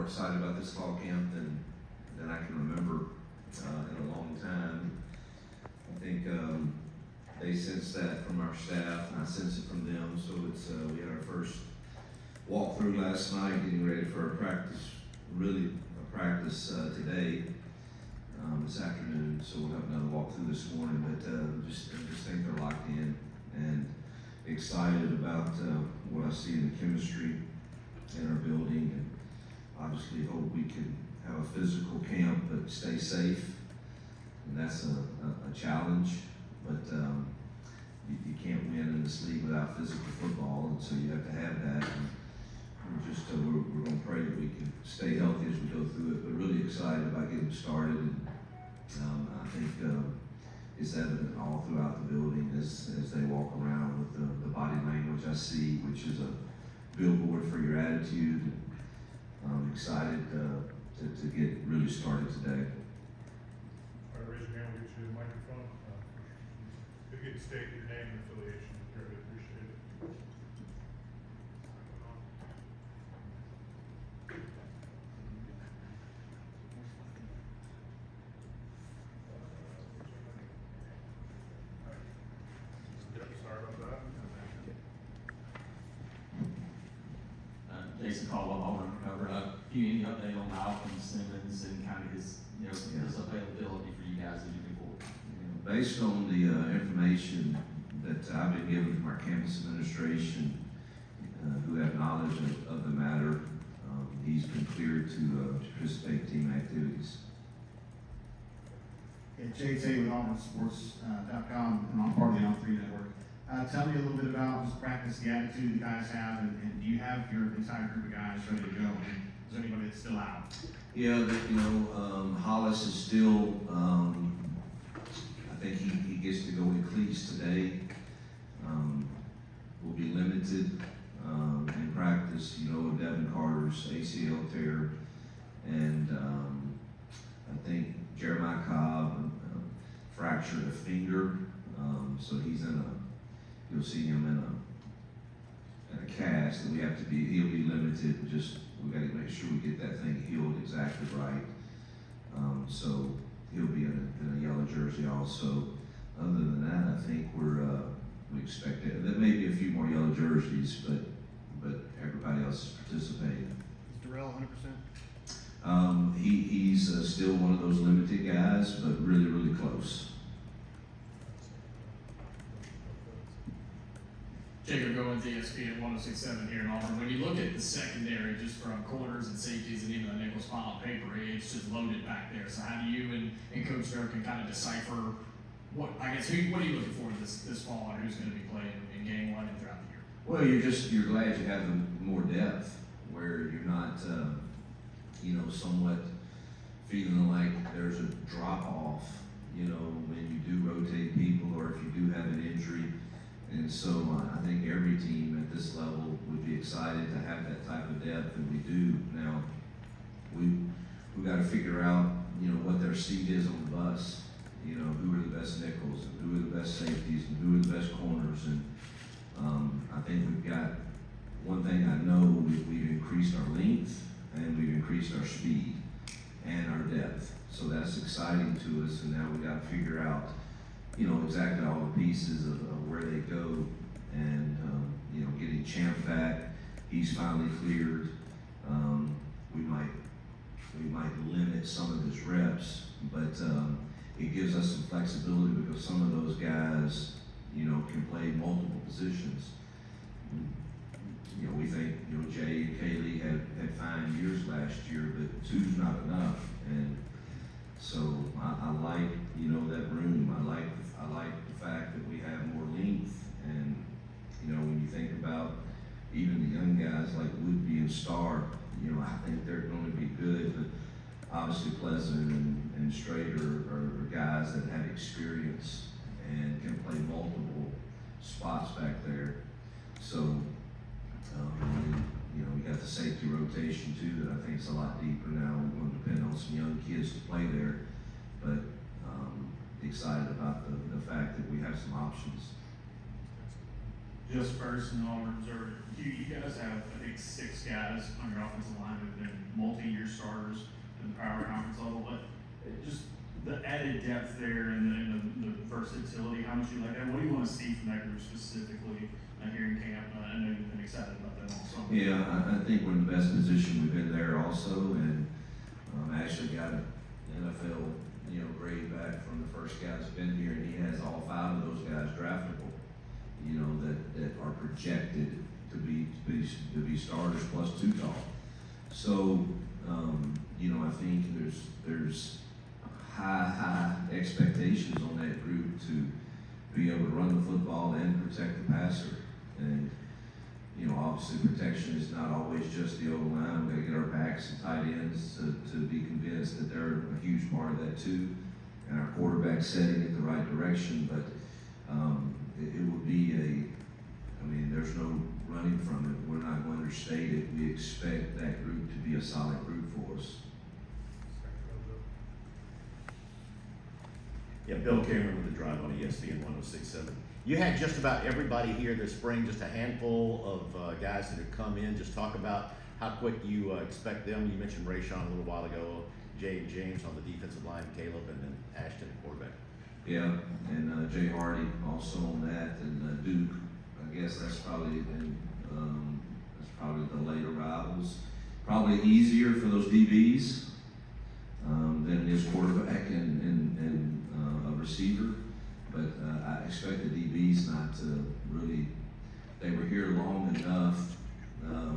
excited about this fall camp than I can remember in a long time. I think they sense that from our staff, and I sense it from them. So it's we had our first walkthrough last night, getting ready for a practice, really a practice today, this afternoon. So we'll have another walkthrough this morning. But I just think they're locked in and excited about what I see in the chemistry in our building, and obviously hope we can have a physical camp but stay safe. And that's a challenge, but you can't win in this league without physical football, and so you have to have that. And we're going to pray that we can stay healthy as we go through it, but really excited about getting started. And I think it's evident all throughout the building as they walk around with the body language I see, which is a billboard for your attitude. I'm excited to get really started today. All right, raise your hand, we'll get you the microphone. If you could state your name and affiliation, very appreciate it. Sorry about that. Jason Caldwell, Auburn Recover. Any update on Malcolm Simmons and kind of his, his availability for you guys as you move forward? Based on the information that I've been given from our campus administration, who have knowledge of the matter, he's been cleared to participate in team activities. Yeah, Jay Tay with AuburnSports.com, and I'm part of the L3 network. Tell me a little bit about just practice, the attitude you guys have, and do you have your entire group of guys ready to go? Is there anybody that's still out? Yeah, Hollis is still, I think he gets to go in cleats today. Will be limited in practice. Devin Carter's ACL tear, and I think Jeremiah Cobb fractured a finger, so you'll see him in a cast, and he'll be limited. We got to make sure we get that thing healed exactly right. So he'll be in a yellow jersey also. Other than that, I think we expect it. There may be a few more yellow jerseys, but everybody else is participating. Is Darrell 100%? He's still one of those limited guys, but really, really close. Jacob Goins, ESPN 106.7 here in Auburn. When you look at the secondary, just from corners and safeties and even the nickel spot on paper, it's just loaded back there. So how do you and Coach Durkin kind of decipher what are you looking for this fall, and who's going to be playing in game one and throughout the year? Well, you're glad you have more depth, where you're not, somewhat feeling like there's a drop off, when you do rotate people or if you do have an injury. And so I think every team at this level would be excited to have that type of depth, and we do. Now, we've got to figure out, what their seat is on the bus. Who are the best nickels, and who are the best safeties, and who are the best corners. And I think we've got one thing I know, we've increased our length, and we've increased our speed and our depth. So that's exciting to us, and now we've got to figure out exactly all the pieces of where they go, and getting Champ back, he's finally cleared. We might limit some of his reps, but it gives us some flexibility because some of those guys, can play multiple positions. We think Jay and Kaylee had fine years last year, but two's not enough, and so I like that room. I like the fact that we have more length, and when you think about even the young guys like Woodby and Starr, I think they're going to be good. But obviously Pleasant and Strader are guys that have experience and can play multiple spots back there. So we got the safety rotation too that I think is a lot deeper now. We're going to depend on some young kids to play there, but excited about the fact that we have some options. Just first in Auburn observer, you guys have, I think, 6 guys on your offensive line who've been multi-year depth there and the versatility, how much you like that. What do you want to see from that group specifically here in camp? I know you've been excited about that also. Yeah, I think we're in the best position we've been there also, and I actually got an NFL, grade back from the first guy that's been here, and he has all 5 of those guys draftable, that are projected to be starters plus 2 tall. So, I think there's high expectations on that group to be able to run the football and protect the passer. And, obviously protection is not always just the O-line. We've got to get our backs and tight ends to be convinced that they're a huge part of that too. And our quarterback setting it the right direction. But it would be there's no running from it. We're not going to understate it. We expect that group to be a solid group for us. Yeah, Bill Cameron with the drive on ESPN 106.7. You had just about everybody here this spring, just a handful of guys that have come in. Just talk about how quick you expect them. You mentioned Rayshon a little while ago, Jay and James on the defensive line, Caleb, and then Ashton at quarterback. Yeah, and Jay Hardy also on that, and Duke. I guess that's probably the later arrivals. Probably easier for those DBs than it is quarterback and a receiver. But I expect the DBs not to really. They were here long enough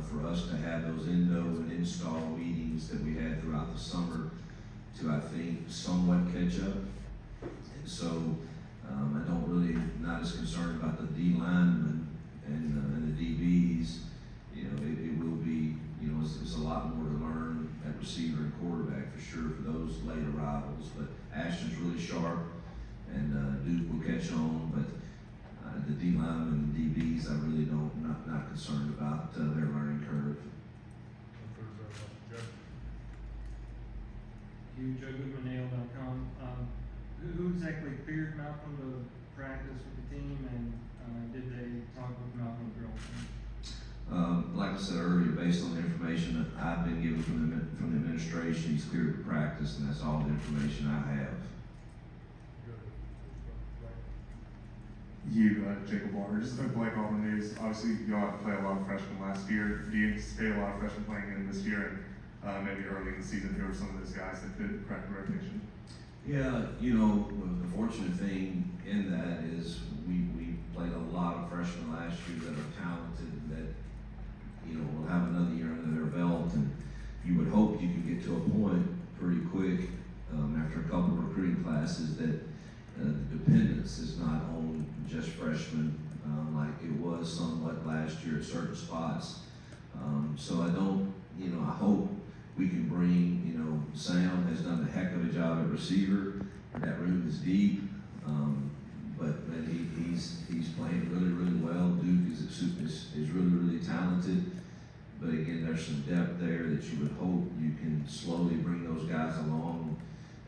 for us to have those endo and install meetings that we had throughout the summer to, I think, somewhat catch up. And so I don't really, not as concerned about the D linemen and the DBs. It will be, it's a lot more to learn at receiver and quarterback for sure for those late arrivals. But Ashton's really sharp, and Duke will catch on. But the D linemen and DBs, I really not concerned about their learning curve. Joe Goodman, who exactly cleared Malcolm to practice with the team, and did they talk with Malcolm drill? Like I said earlier, based on the information that I've been given from the administration, he's cleared to practice, and that's all the information I have. Jacob Walker, just to Blake on the news. Obviously, you all had to play a lot of freshmen last year. Do you anticipate a lot of freshmen playing in this year? And maybe early in the season, who are some of those guys that could crack the rotation? Yeah, the fortunate thing in that is we played a lot of freshmen last year that are talented, that will have another year under their belt, and you would hope you could get to a point pretty quick after a couple of recruiting classes that the dependence is not on just freshmen like it was somewhat last year at certain spots. So I hope we can bring, Sam has done a heck of a job at receiver. That room is deep, but he's playing really, really well. Duke is really, really talented. But again, there's some depth there that you would hope you can slowly bring those guys along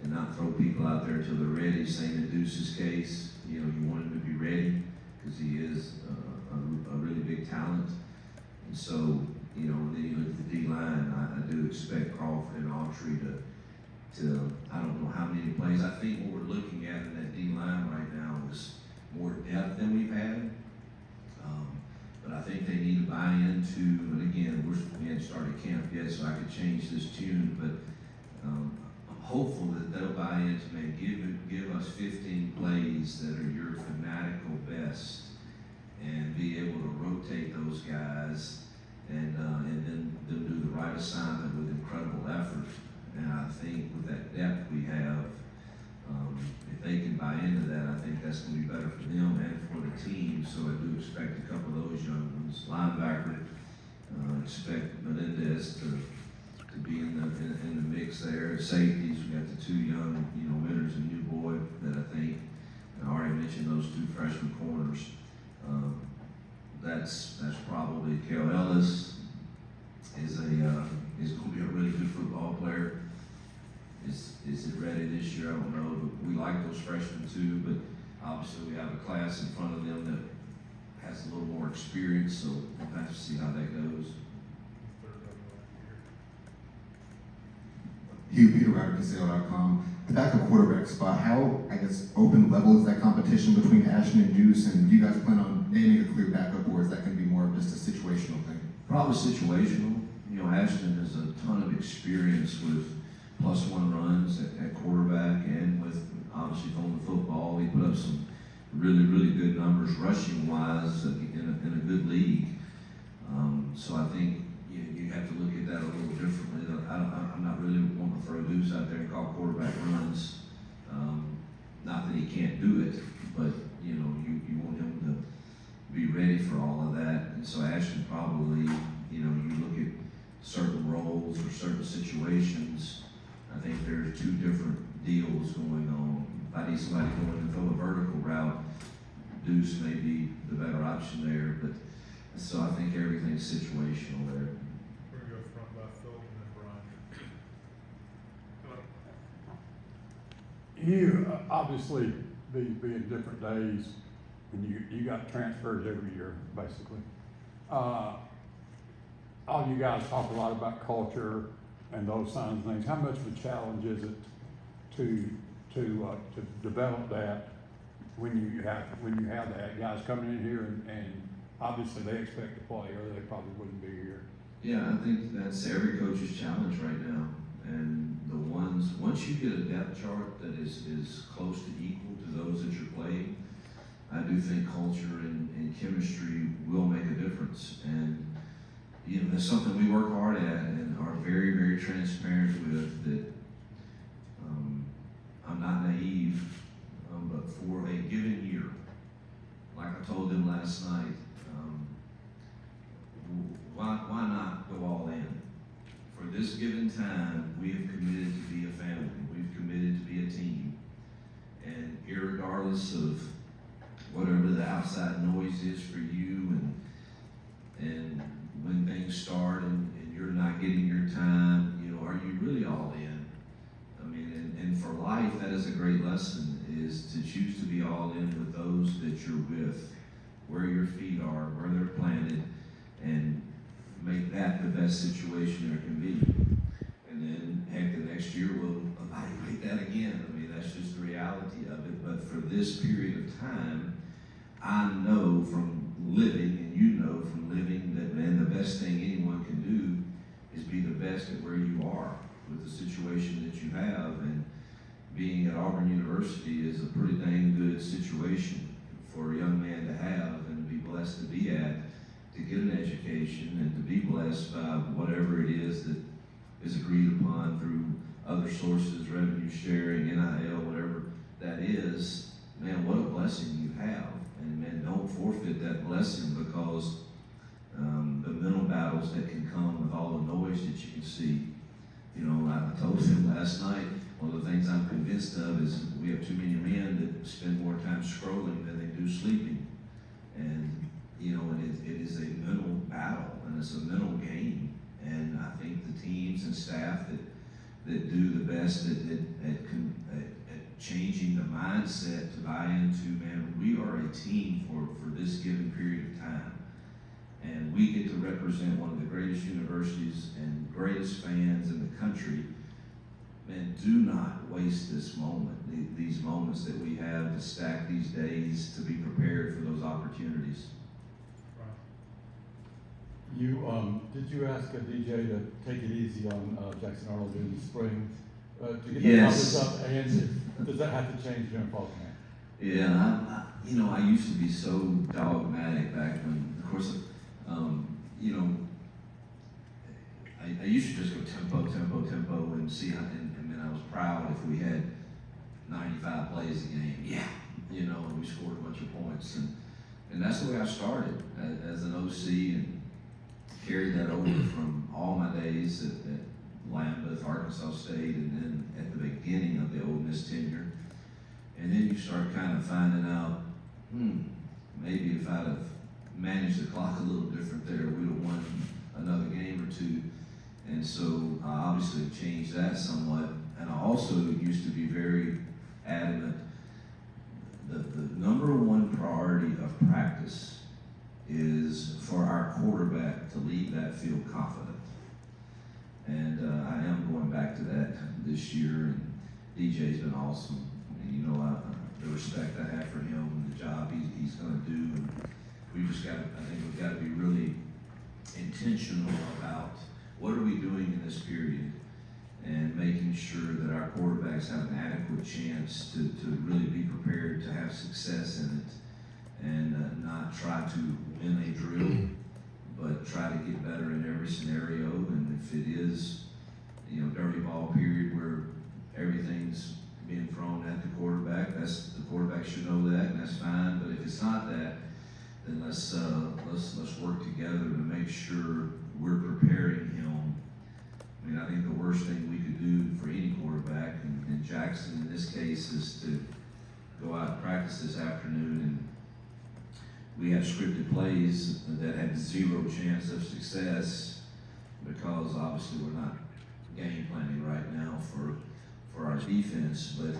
and not throw people out there until they're ready. Same in Deuce's case, you want him to be ready because he is a really big talent. And so, and then you look at the D-line, I do expect Crawford and Autry to I don't know how many plays. I think what we're looking at in that D-line right now is more depth than we've had. But I think they need to buy into, and again, we hadn't started camp yet, so I could change this tune, but I'm hopeful that they'll buy into maybe give us 15 plays that are your fanatical best and be able to rotate those guys and then they'll do the right assignment with incredible effort. And I think with that depth we have, if they can buy into that, I think that's going to be better for them and for the team. So I do expect a couple of those young ones. Linebacker, expect Menendez to be in the mix there. Safeties, we got the 2 young, Winters and New Boy that I think, and I already mentioned those 2 freshman corners. That's probably Kel Ellis is going to be a really good football player. Is it ready this year? I don't know, but we like those freshmen too. But obviously we have a class in front of them that has a little more experience, so we'll have to see how that goes. Hugh Peter Ryder, physicality.com. The backup quarterback spot, how, I guess, open level is that competition between Ashton and Deuce, and do you guys plan on naming a clear backup, or is that going to be more of just a situational thing? Probably situational. You know, Ashton has a ton of experience with +1 runs at quarterback and with obviously throwing the football. He put up some really, really good numbers rushing wise in a good league. So I think you have to look at that a little differently. I'm not really wanting to throw Deuce out there and call quarterback runs. Not that he can't do it, but you know, you want him to be ready for all of that. And so Ashton probably, you know, you look at certain roles or certain situations, I think there's 2 different deals going on. If I need somebody going to throw a vertical route, Deuce may be the better option there, but so I think everything's situational there. We're gonna go front by Phil and then Brian. You, obviously, these being different days, and you got transfers every year, basically. All you guys talk a lot about culture and those kinds of things. How much of a challenge is it to develop that when you have that guys coming in here and obviously they expect to play or they probably wouldn't be here? Yeah, I think that's every coach's challenge right now. And the ones, once you get a depth chart that is close to equal to those that you're playing, I do think culture and chemistry will make a difference. And you know, that's something we work hard at and are very, very transparent with. That I'm not naive, but for a given year, like I told them last night, why not go all in? For this given time, we have committed to be a family. We've committed to be a team. And irregardless of whatever the outside noise is for you and when things start and you're not getting your time, you know, are you really all in? I mean, and for life, that is a great lesson, is to choose to be all in with those that you're with, where your feet are, where they're planted, and make that the best situation there can be. And then, heck, the next year we'll evaluate that again. I mean, that's just the reality of it. But for this period of time, I know from living, and you know from living, that, man, the best thing anyone can do is be the best at where you are with the situation that you have. And being at Auburn University is a pretty dang good situation for a young man to have and to be blessed to be at, to get an education and to be blessed by whatever it is that is agreed upon through other sources, revenue sharing, NIL, whatever that is. Man, what a blessing you have. And man, don't forfeit that blessing because the mental battles that can come with all the noise that you can see. You know, I told him last night, one of the things I'm convinced of is we have too many men that spend more time scrolling than they do sleeping. And, you know, it is a mental battle and it's a mental game. And I think the teams and staff that do the best at changing the mindset to buy into, man, we are a team for this given period of time. And we get to represent one of the greatest universities and greatest fans in the country. Man, do not waste this moment, these moments that we have to stack these days to be prepared for those opportunities. Did you ask a DJ to take it easy on Jackson Arnold during the spring to get Yes. the numbers up, and does that have to change during fall camp? Yeah, you know, I used to be so dogmatic back when, of course, you know, I used to just go tempo, and see, and then I was proud if we had 95 plays a game. Yeah, you know, and we scored a bunch of points, and that's the way I started as an OC, and carried that over from all my days at Lambeth, Arkansas State, and then at the beginning of the Ole Miss tenure. And then you start kind of finding out, maybe if I'd have managed the clock a little different there, we'd have won another game or two. And so I obviously changed that somewhat. And I also used to be very adamant that the number one priority of practice is for our quarterback to leave that field confident. And I am going back to that this year, and DJ's been awesome. And you know, the respect I have for him and the job he's gonna do, and we just got, I think we've got to be really intentional about what are we doing in this period, and making sure that our quarterbacks have an adequate chance to really be prepared to have success in it, and not try to win a drill, but try to get better in every scenario. And if it is, you know, dirty ball period where everything's being thrown at the quarterback, the quarterback should know that, and that's fine. But if it's not that, then let's work together to make sure we're preparing him. I mean, I think the worst thing we could do for any quarterback, and Jackson in this case, is to go out and practice this afternoon, and we have scripted plays that had zero chance of success because obviously we're not game planning right now for our defense. But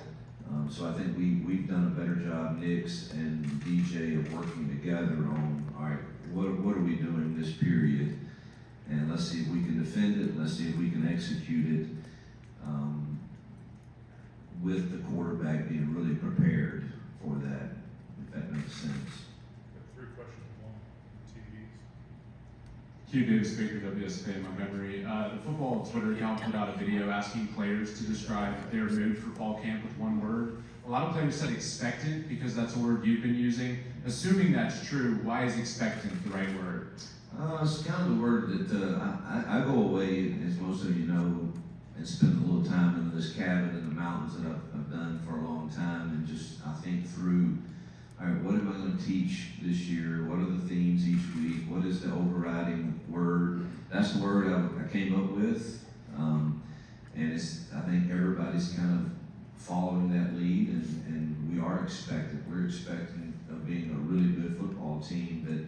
so I think we've done a better job, Nix and DJ, of working together on, all right, what are we doing this period? And let's see if we can defend it. Let's see if we can execute it with the quarterback being really prepared for that, if that makes sense. Got 3 questions, 1 TVs. Hugh Davis, Baker, WSFA in Montgomery. The football Twitter account put out a video asking players to describe their mood for fall camp with 1 word. A lot of players said expectant because that's a word you've been using. Assuming that's true, why is expectant the right word? It's kind of the word that I go away, as most of you know, and spend a little time in this cabin in the mountains that I've done for a long time, and just I think through, all right, what am I going to teach this year? What are the themes each week? What is the overriding word? That's the word I came up with, and I think everybody's kind of following that lead, and we are expectant. We're expecting of being a really good football team that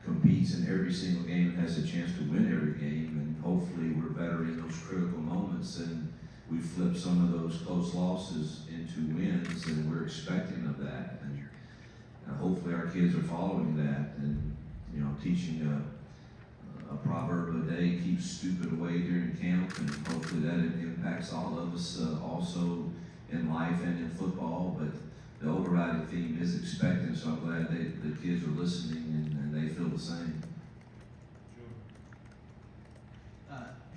competes in every single game and has a chance to win every game, and hopefully we're better in those critical moments, and we flip some of those close losses into wins, and we're expecting of that, and hopefully our kids are following that, and you know, teaching a proverb a day keeps stupid away during camp, and hopefully that impacts all of us also in life and in football. But the overriding theme is expecting, so I'm glad the kids are listening and they feel the same.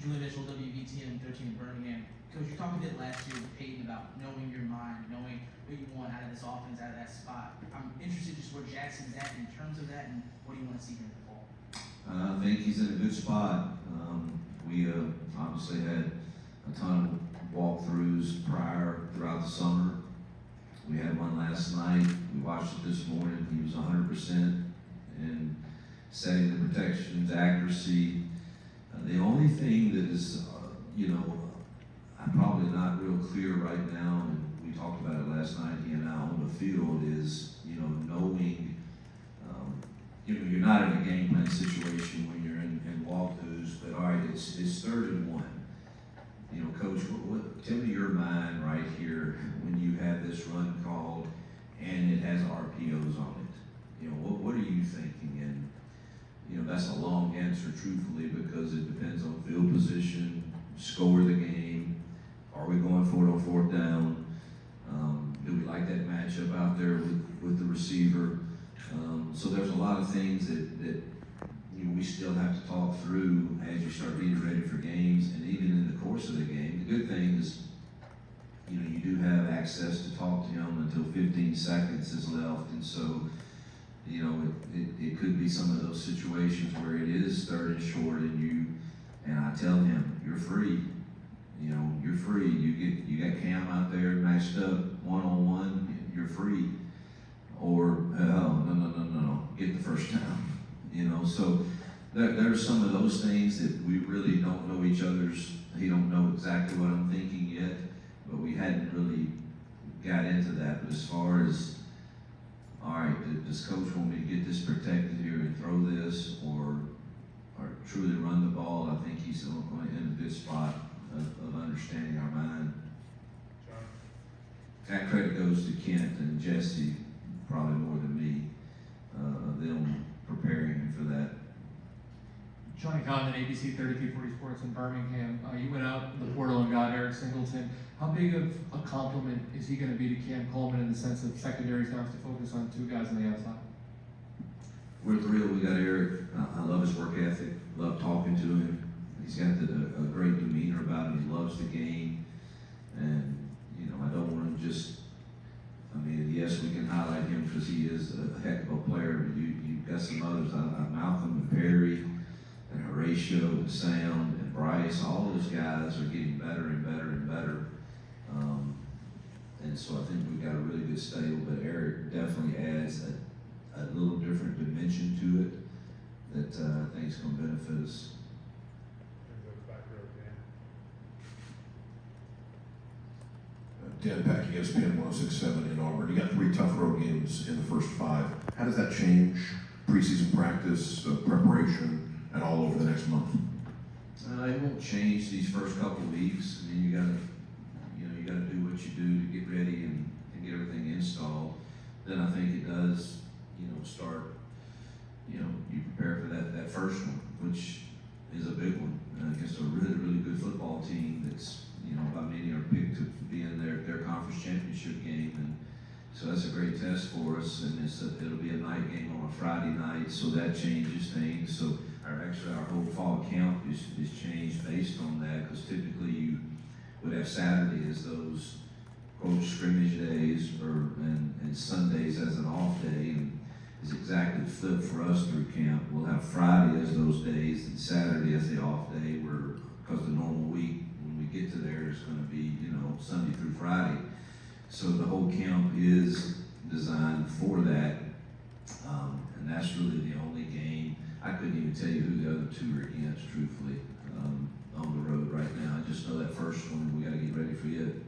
Julie Mitchell, WVTM 13 in Birmingham. Coach, you talked a bit last year with Peyton about knowing your mind, knowing what you want out of this offense, out of that spot. I'm interested just where Jackson's at in terms of that, and what do you want to see here in the fall? I think he's in a good spot. We obviously had a ton of walkthroughs throughout the summer. We had one last night. We watched it this morning. He was 100% in setting the protections, accuracy. The only thing that is, I'm probably not real clear right now, and we talked about it last night, he and I, on the field, is, knowing, you're not in a game plan situation when you're in walkthroughs, but all right, it's 3rd and 1. Coach, tell me your mind right here when you have this run called and it has RPOs on it. What are you thinking? And that's a long answer, truthfully, because it depends on field position, score of the game. Are we going for it on 4th down? Do we like that matchup out there with the receiver? So there's a lot of things that we still have to talk through as you start getting ready for games, and even in the course of the game. The good thing is, you do have access to talk to him until 15 seconds is left, and so, it could be some of those situations where it is 3rd and short, and I tell him, you're free. You're free. You got Cam out there matched up one-on-one. You're free. Or no, get the first down. So there's some of those things that we really don't know each other's. He don't know exactly what I'm thinking yet, but we hadn't really got into that. But as far as, all right, does coach want me to get this protected here and throw this, or truly run the ball? I think he's in a good spot of understanding our mind. John. That credit goes to Kent and Jesse, probably more than me, them preparing him for that. Johnny Condon, ABC 3340 Sports in Birmingham. You went out in the portal and got Eric Singleton. Hamilton. How big of a compliment is he going to be to Cam Coleman in the sense that secondaries now have to focus on two guys on the outside? We're thrilled we got Eric. I love his work ethic, love talking to him. He's got a great demeanor about him. He loves the game. And, you know, I don't want him just, I mean, yes, we can highlight him because he is a heck of a player, but you've got some others, Malcolm and Perry and Horatio and Sam and Bryce, all those guys are getting better and better and better. And so I think we've got a really good stable, but Eric definitely adds a little different dimension to it that I think is going to benefit us. Back row, Dan Dan. Pack, ESPN 106.7 in Auburn. You got 3 tough road games in the first 5. How does that change preseason practice, preparation, and all over the next month? It won't change these first couple of weeks. I mean, you gotta do what you do to get ready and get everything installed. Then I think it does, start, you prepare for that first one, which is a big one against a really, really good football team that's, by many are picked to be in their conference championship game. And so that's a great test for us. And it'll be a night game on a Friday night, so that changes things. So our whole fall camp is changed based on that, because typically you would have Saturday as those quote scrimmage days and Sundays as an off day, and it's exactly flipped for us through camp. We'll have Friday as those days and Saturday as the off day, because the normal week when we get to there is going to be Sunday through Friday. So the whole camp is designed for that, and that's really the only game. I couldn't even tell you who the other 2 are against, truthfully, on the road right now. I just know that first one, we got to get ready for it.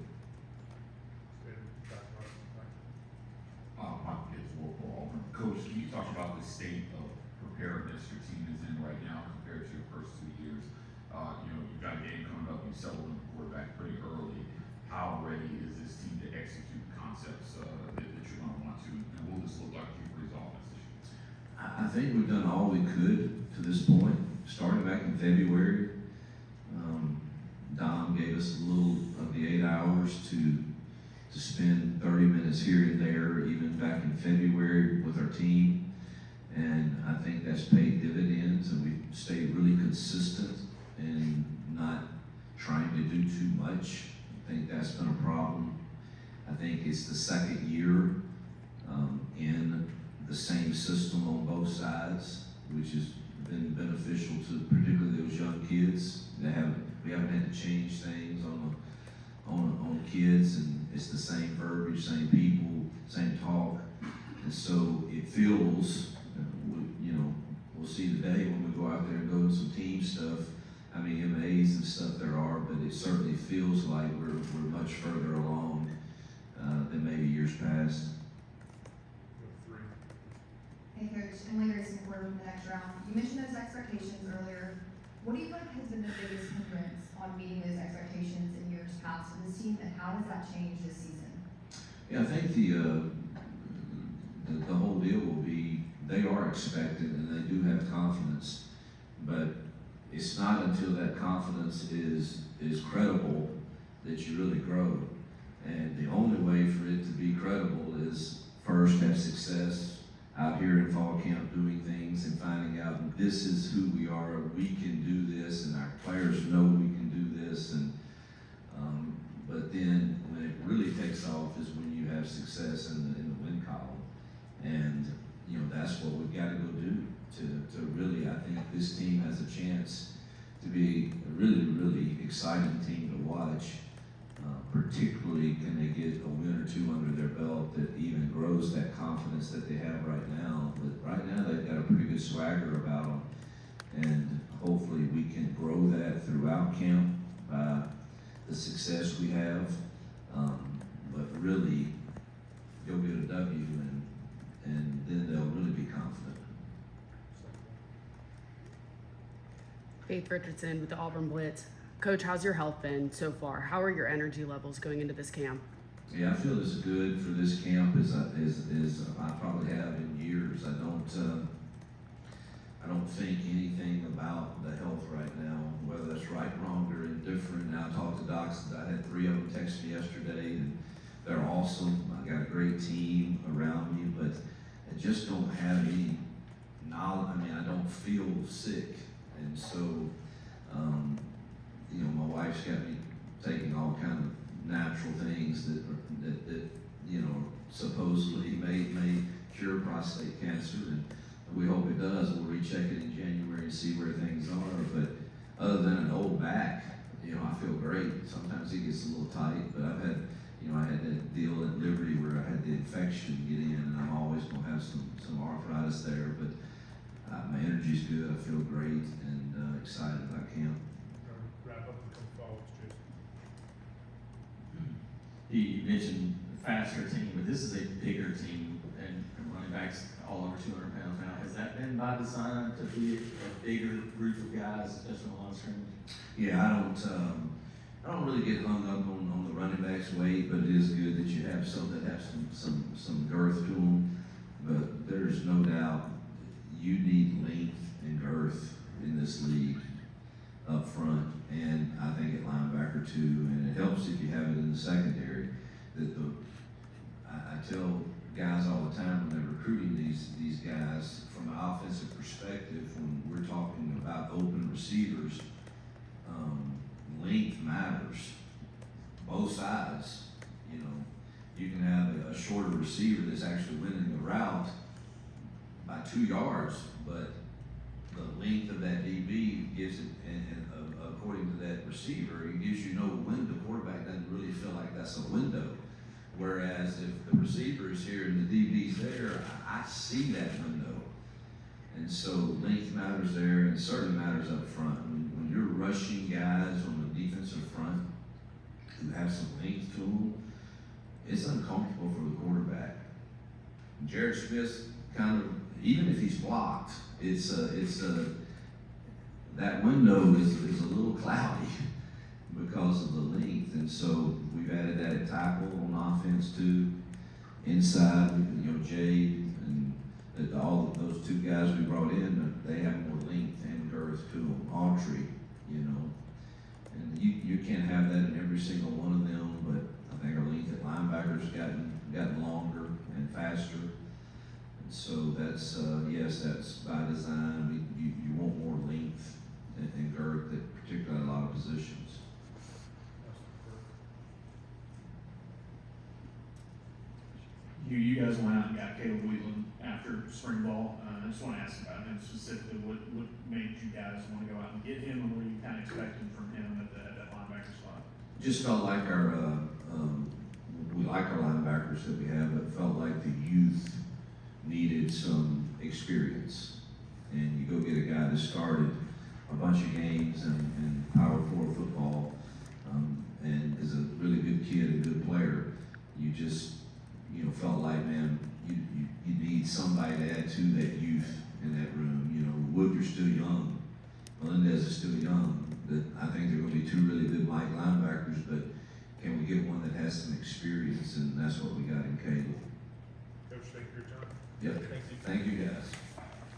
My kids work for Auburn. Coach, can you talk about the state of preparedness your team is in right now compared to your first 2 years? You've got a game coming up, you settled in the quarterback pretty early. How ready is this team to execute concepts that you're going to want to? And will this look like Hugh Freeze offense this year? I think we've done all we could to this point, starting back in February. Dom gave us a little of the 8 hours to spend 30 minutes here and there, even back in February with our team. And I think that's paid dividends, and we've stayed really consistent and not trying to do too much. I think that's been a problem. I think it's the second year in the same system on both sides, which has been beneficial to particularly those young kids. We haven't had to change things on kids, and it's the same verbiage, same people, same talk. And so it feels, we'll see today when we go out there and go to some team stuff, how many MAs and stuff there are, but it certainly feels like we're much further along than maybe years past. Hey Coach, Emily Grayson for the next round. You mentioned those expectations earlier. What do you think has been the biggest hindrance on meeting those expectations in years past for this team, and how does that change this season? Yeah, I think the whole deal will be they are expected and they do have confidence, but it's not until that confidence is credible that you really grow. And the only way for it to be credible is first have success out here in fall camp doing things and finding out this is who we are, we can do this, and our players know we can do this. And but then when it really takes off is when you have success in the win column. And that's what we've got to go do to really, I think this team has a chance to be a really, really exciting team to watch. Particularly can they get a win or 2 under their belt that even grows that confidence that they have right now. But right now they've got a pretty good swagger about them, and hopefully we can grow that throughout camp by the success we have. But really go get a W, and then they'll really be confident. Faith Richardson with the Auburn Blitz. Coach, how's your health been so far? How are your energy levels going into this camp? Yeah, I feel as good for this camp as I probably have in years. I don't think anything about the health right now, whether that's right, wrong, or indifferent. Now I talk to Doc wideouts. I had 3 of them text me yesterday, and they're awesome. I got a great team around me, but I just don't have any knowledge. I mean, I don't feel sick, and so, you know, my wife's got me taking all kind of natural things that you know, supposedly may cure prostate cancer, and we hope it does. We'll recheck it in January and see where things are. But other than an old back, you know, I feel great. Sometimes it gets a little tight, but I've had, you know, I had that deal at Liberty where I had the infection get in, and I'm always gonna have some arthritis there. But my energy's good. I feel great and excited about camp. Wrap up and come follow us, Jason. You mentioned faster team, but this is a bigger team, and running backs all over 200 pounds now. Has that been by design to be a bigger group of guys, especially on the line of scrimmage? Yeah, I don't really get hung up on the running back's weight, but it is good that you have some that have some girth to them. But there's no doubt you need length and girth in this league up front, and I think at linebacker too. And it helps if you have it in the secondary. I tell guys all the time when they're recruiting these guys from an offensive perspective, when we're talking about open receivers, length matters. Both sides, you know, you can have a shorter receiver that's actually winning the route by 2 yards, but the length of that DB gives it, and according to that receiver, it gives you no window. The quarterback doesn't really feel like that's a window. Whereas if the receiver is here and the DB's there, I see that window. And so length matters there, and it certainly matters up front. When you're rushing guys on the defensive front who have some length to them, it's uncomfortable for the quarterback. Jared Smith kind of, even if he's blocked, that window is a little cloudy because of the length. And so we've added that at tackle on offense too. Inside, you know, Jay and all of those 2 guys we brought in, they have more length and girth to them. Autry, you know. And you can't have that in every single one of them, but I think our length at linebackers gotten longer and faster. And so that's, yes, that's by design. You want more length and girth, particularly at a lot of positions. You guys went out and got Caleb Wheatland after spring ball. I just want to ask about him specifically. What made you guys want to go out and get him, and what are you kind of expecting from him at that linebacker spot? Just felt like we like our linebackers that we have, but felt like the youth needed some experience. And you go get a guy that started a bunch of games in Power 4 football, and is a really good kid, a good player. You just, you know, felt like, man, you need somebody to add to that youth in that room. You know, Woodger's still young, Melendez is still young. But I think they're going to be 2 really good Mike linebackers, but can we get one that has some experience? And that's what we got in Caleb. Coach, thank you for your time. Yep. Thank you guys.